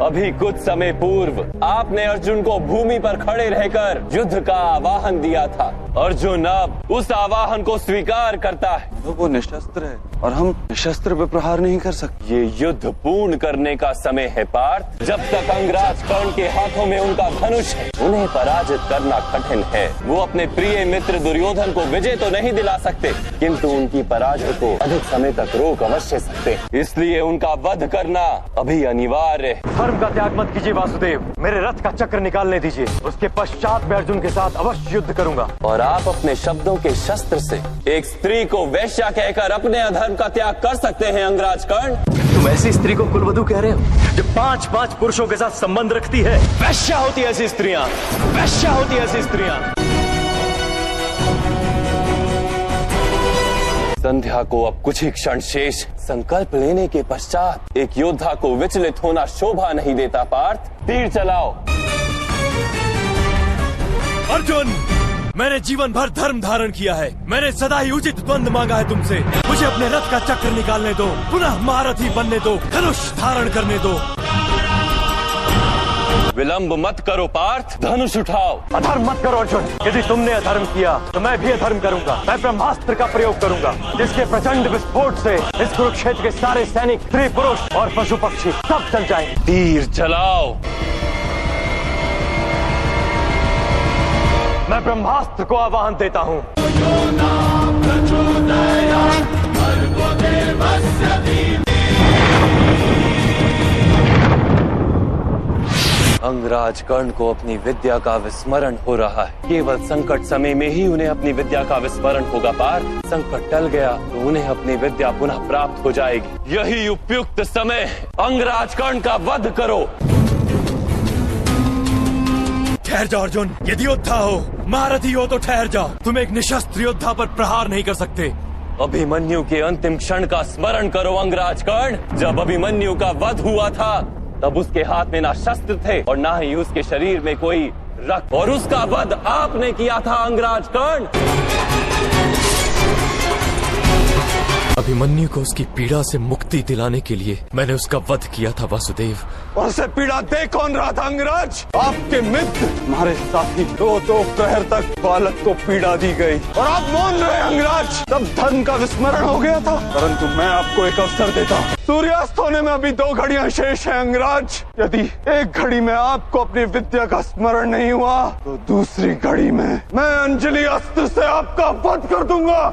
अभी कुछ समय पूर्व आपने अर्जुन को भूमि पर खड़े रहकर युद्ध का आवाहन दिया था। अर्जुन अब उस आवाहन को स्वीकार करता है। तो वो निशस्त्र है और हम निशस्त्र पे प्रहार नहीं कर सकते। ये युद्ध पूर्ण करने का समय है पार्थ। जब तक अंगराज कर्ण के हाथों में उनका धनुष है, उन्हें पराजित करना कठिन है। वो अपने प्रिय मित्र दुर्योधन को विजय तो नहीं दिला सकते, किंतु उनकी पराजय को अधिक समय तक रोक अवश्य सकते हैं। इसलिए उनका वध करना अभी अनिवार्य है। धर्म का त्याग मत कीजिए वासुदेव, मेरे रथ का चक्र निकालने दीजिए। उसके पश्चात मैं अर्जुन के साथ अवश्य युद्ध करूंगा। और आप अपने शब्दों के शस्त्र से एक स्त्री को वैश्या कहकर अपने अधर्म का त्याग कर सकते हैं अंगराज कर्ण। तुम ऐसी स्त्री को कुलवधू कह रहे हो जो 5-5 पुरुषों के साथ संबंध रखती है? वैश्या होती है ऐसी स्त्रियां, वैश्या होती है ऐसी स्त्रियां। संध्या को अब कुछ ही क्षण शेष। संकल्प लेने के पश्चात एक योद्धा को विचलित होना शोभा नहीं देता पार्थ। तीर चलाओ। अर्जुन, मैंने जीवन भर धर्म धारण किया है। मैंने सदा ही उचित द्वंद मांगा है तुमसे। मुझे अपने रथ का चक्र निकालने दो, पुनः महारथी बनने दो, धनुष धारण करने दो। विलंब मत करो पार्थ, धनुष उठाओ। अधर्म मत करो अर्जुन। यदि तुमने अधर्म किया तो मैं भी अधर्म करूंगा। मैं ब्रह्मास्त्र का प्रयोग करूंगा, जिसके प्रचंड विस्फोट से इस कुरुक्षेत्र के सारे सैनिक, स्त्री पुरुष और पशु पक्षी सब जल जाएंगे। तीर चलाओ। मैं ब्रह्मास्त्र को आवाहन देता हूँ। अंगराज कर्ण को अपनी विद्या का विस्मरण हो रहा है। केवल संकट समय में ही उन्हें अपनी विद्या का विस्मरण होगा पार्थ। संकट टल गया तो उन्हें अपनी विद्या पुनः प्राप्त हो जाएगी। यही उपयुक्त समय। अंगराज कर्ण का वध करो। ठहर जाओ अर्जुन, यदि योद्धा हो, महारथी हो तो ठहर जाओ। तुम एक निशस्त्र योद्धा पर प्रहार नहीं कर सकते। अभिमन्यु के अंतिम क्षण का स्मरण करो अंगराज कर्ण। जब अभिमन्यु का वध हुआ था तब उसके हाथ में ना शस्त्र थे और ना ही उसके शरीर में कोई रक्त, और उसका वध आपने किया था अंगराज कर्ण। अभिमन्यु को उसकी पीड़ा से मुक्ति दिलाने के लिए मैंने उसका वध किया था वासुदेव। और उसे पीड़ा दे कौन रहा था अंगराज? आपके मित्र, हमारे साथी। दो प्रहर तक बालक को पीड़ा दी गई और आप मौन रहे अंगराज। तब धर्म का विस्मरण हो गया था। परंतु मैं आपको एक अवसर देता हूँ। सूर्यास्त होने में अभी 2 घड़ियां शेष है अंगराज। यदि एक घड़ी में आपको अपनी विद्या का स्मरण नहीं हुआ तो दूसरी घड़ी में मैं अंजलि अस्त्र से आपका वध कर दूंगा।